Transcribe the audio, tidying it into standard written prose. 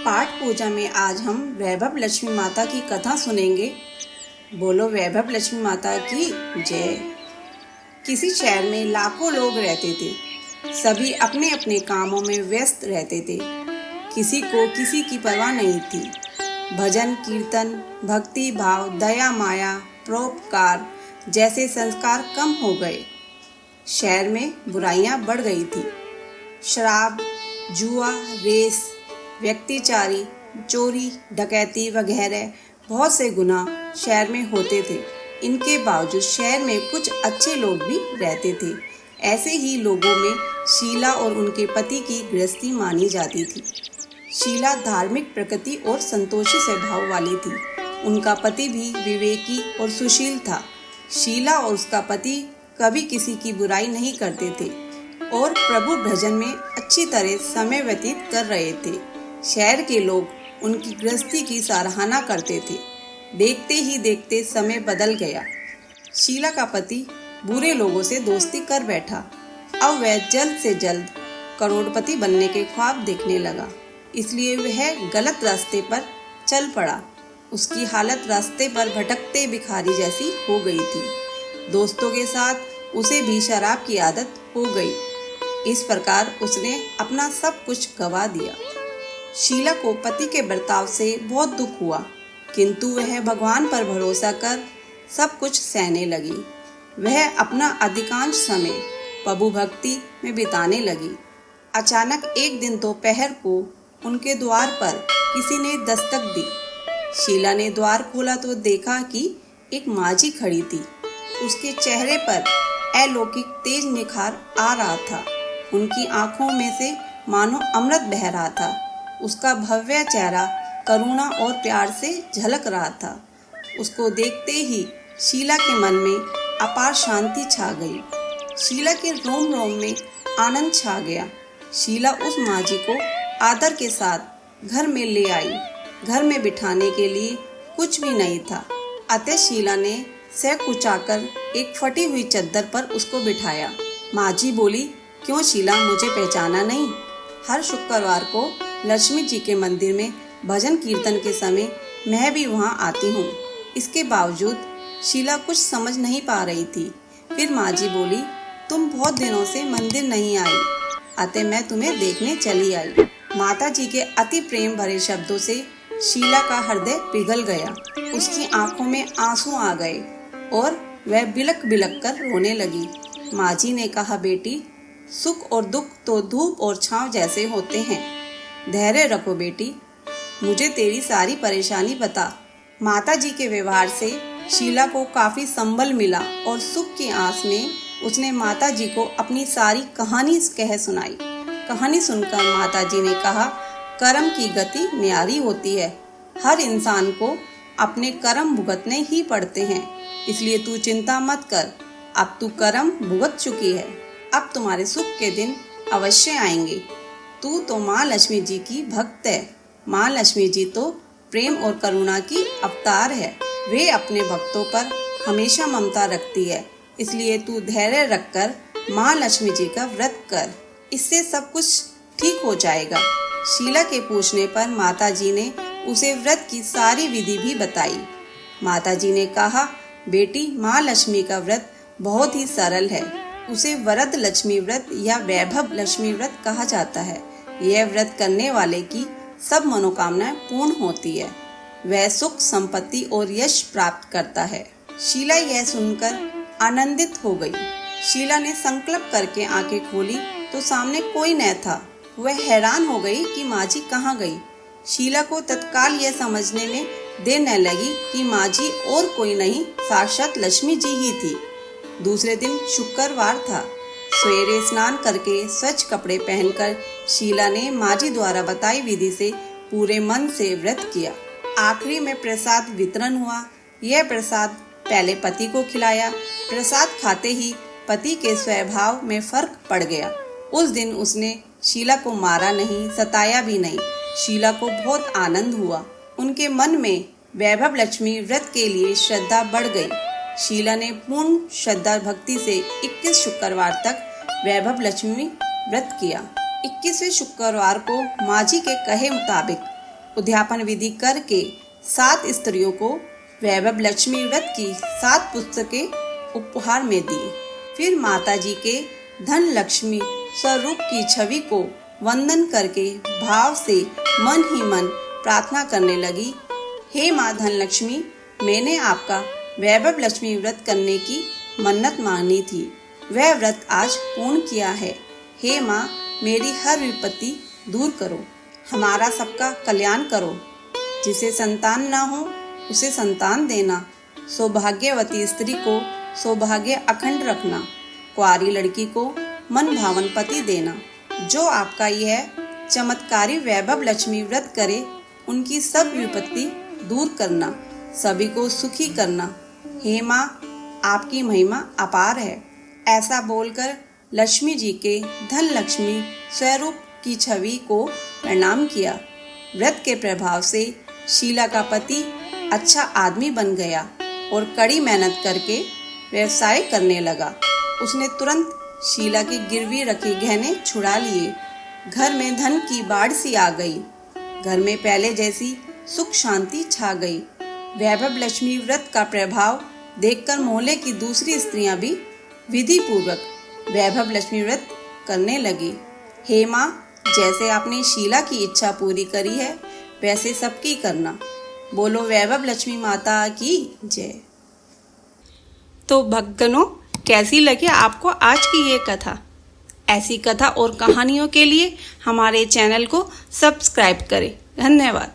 पाठ पूजा में आज हम वैभव लक्ष्मी माता की कथा सुनेंगे। बोलो वैभव लक्ष्मी माता की जय। किसी शहर में लाखों लोग रहते थे। सभी अपने अपने कामों में व्यस्त रहते थे। किसी को किसी की परवाह नहीं थी। भजन कीर्तन, भक्ति भाव, दया माया, परोपकार जैसे संस्कार कम हो गए। शहर में बुराइयां बढ़ गई थी। शराब, जुआ, रेस, व्यक्तिचारी, चोरी, डकैती वगैरह बहुत से गुनाह शहर में होते थे। इनके बावजूद शहर में कुछ अच्छे लोग भी रहते थे। ऐसे ही लोगों में शीला और उनके पति की गृहस्थी मानी जाती थी। शीला धार्मिक प्रकृति और संतोषी स्वभाव वाली थी। उनका पति भी विवेकी और सुशील था। शीला और उसका पति कभी किसी की बुराई नहीं करते थे और प्रभु भजन में अच्छी तरह समय व्यतीत कर रहे थे। शहर के लोग उनकी गृहस्थी की सराहना करते थे। देखते ही देखते समय बदल गया। शीला का पति बुरे लोगों से दोस्ती कर बैठा। अब वह जल्द से जल्द करोड़पति बनने के ख्वाब देखने लगा, इसलिए वह गलत रास्ते पर चल पड़ा। उसकी हालत रास्ते पर भटकते भिखारी जैसी हो गई थी। दोस्तों के साथ उसे भी शराब की आदत हो गई। इस प्रकार उसने अपना सब कुछ गंवा दिया। शीला को पति के बर्ताव से बहुत दुख हुआ, किंतु वह भगवान पर भरोसा कर सब कुछ सहने लगी। वह अपना अधिकांश समय प्रभु भक्ति में बिताने लगी। अचानक एक दिन दोपहर को उनके द्वार पर किसी ने दस्तक दी। शीला ने द्वार खोला तो देखा कि एक माझी खड़ी थी। उसके चेहरे पर अलौकिक तेज निखार आ रहा था। उनकी आंखों में से मानो अमृत बह रहा था। उसका भव्य चेहरा करुणा और प्यार से झलक रहा था। उसको देखते ही शीला के मन में अपार शांति छा गई। शीला के रोम रोम में आनंद छा गया। शीला उस माझी को आदर के साथ घर में ले आई। घर में बिठाने के लिए कुछ भी नहीं था, अतः शीला ने सह कुचाकर एक फटी हुई चद्दर पर उसको बिठाया। माझी बोली, क्यों शीला, मुझे पहचाना नहीं? हर शुक्रवार को लक्ष्मी जी के मंदिर में भजन कीर्तन के समय मैं भी वहाँ आती हूँ। इसके बावजूद शीला कुछ समझ नहीं पा रही थी। फिर माझी बोली, तुम बहुत दिनों से मंदिर नहीं आई, अतः मैं तुम्हें देखने चली आई। माता जी के अति प्रेम भरे शब्दों से शीला का हृदय पिघल गया। उसकी आंखों में आंसू आ गए और वह बिलक बिलक कर रोने लगी। माझी ने कहा, बेटी, सुख और दुख तो धूप और छांव जैसे होते हैं। धैर्य रखो बेटी, मुझे तेरी सारी परेशानी बता। माता जी के व्यवहार से शीला को काफी संबल मिला और सुख की आस में उसने माता जी को अपनी सारी कहानी कह सुनाई। कहानी सुनकर माता जी ने कहा, कर्म की गति न्यारी होती है। हर इंसान को अपने कर्म भुगतने ही पड़ते हैं, इसलिए तू चिंता मत कर। अब तू कर्म भुगत चुकी है। अब तुम्हारे सुख के दिन अवश्य आएंगे। तू तो माँ लक्ष्मी जी की भक्त है। माँ लक्ष्मी जी तो प्रेम और करुणा की अवतार है। वे अपने भक्तों पर हमेशा ममता रखती है, इसलिए तू धैर्य रखकर माँ लक्ष्मी जी का व्रत कर। इससे सब कुछ ठीक हो जाएगा। शीला के पूछने पर माता जी ने उसे व्रत की सारी विधि भी बताई। माता जी ने कहा, बेटी, माँ लक्ष्मी का व्रत बहुत ही सरल है। उसे वरद लक्ष्मी व्रत या वैभव लक्ष्मी व्रत कहा जाता है। यह व्रत करने वाले की सब मनोकामनाएं पूर्ण होती है। वह सुख, संपत्ति और यश प्राप्त करता है। शीला यह सुनकर आनंदित हो गई। शीला ने संकल्प करके आंखें खोली तो सामने कोई न था। वह हैरान हो गई कि माझी कहाँ गई। शीला को तत्काल यह समझने में देर न लगी कि माझी और कोई नहीं, साक्षात लक्ष्मी जी ही थी। दूसरे दिन शुक्रवार था। सवेरे स्नान करके स्वच्छ कपड़े पहनकर शीला ने माझी द्वारा बताई विधि से पूरे मन से व्रत किया। आखिरी में प्रसाद वितरण हुआ। यह प्रसाद पहले पति को खिलाया। प्रसाद खाते ही पति के स्वभाव में फर्क पड़ गया। उस दिन उसने शीला को मारा नहीं, सताया भी नहीं। शीला को बहुत आनंद हुआ। उनके मन में वैभव लक्ष्मी व्रत के लिए श्रद्धा बढ़ गई। शीला ने पूर्ण श्रद्धा भक्ति से 21 शुक्रवार तक वैभव लक्ष्मी व्रत किया। 21वें शुक्रवार को माझी के कहे मुताबिक उद्यापन विधि करके 7 स्त्रियों को वैभव लक्ष्मी व्रत की 7 पुस्तकें उपहार में दी। फिर माता जी के धन लक्ष्मी स्वरूप की छवि को वंदन करके भाव से मन ही मन प्रार्थना करने लगी, हे माँ धन लक्ष्मी, मैंने आपका वैभव लक्ष्मी व्रत करने की मन्नत मांगी थी, वह व्रत आज पूर्ण किया है। हे माँ, मेरी हर विपत्ति दूर करो, हमारा सबका कल्याण करो। जिसे संतान न हो उसे संतान देना, सौभाग्यवती स्त्री को सौभाग्य अखंड रखना, कुंवारी लड़की को मन भावन पति देना। जो आपका यह चमत्कारी वैभव लक्ष्मी व्रत करे, उनकी सब विपत्ति दूर करना, सभी को सुखी करना। हे माँ, आपकी महिमा अपार है। ऐसा बोलकर लक्ष्मी जी के धन लक्ष्मी स्वरूप की छवि को प्रणाम किया। व्रत के प्रभाव से शीला का पति अच्छा आदमी बन गया और कड़ी मेहनत करके व्यवसाय करने लगा। उसने तुरंत शीला की गिरवी रखे गहने छुड़ा लिए। घर में धन की बाढ़ सी आ गई। घर में पहले जैसी सुख शांति छा गई। वैभव लक्ष्मी व्रत का प्रभाव देखकर मोहल्ले की दूसरी स्त्रियां भी विधि पूर्वक वैभव लक्ष्मी व्रत करने लगी। हे माँ, जैसे आपने शीला की इच्छा पूरी करी है, वैसे सबकी करना। बोलो वैभव लक्ष्मी माता की जय। तो भक्तगणों, कैसी लगी आपको आज की ये कथा? ऐसी कथा और कहानियों के लिए हमारे चैनल को सब्सक्राइब करें। धन्यवाद।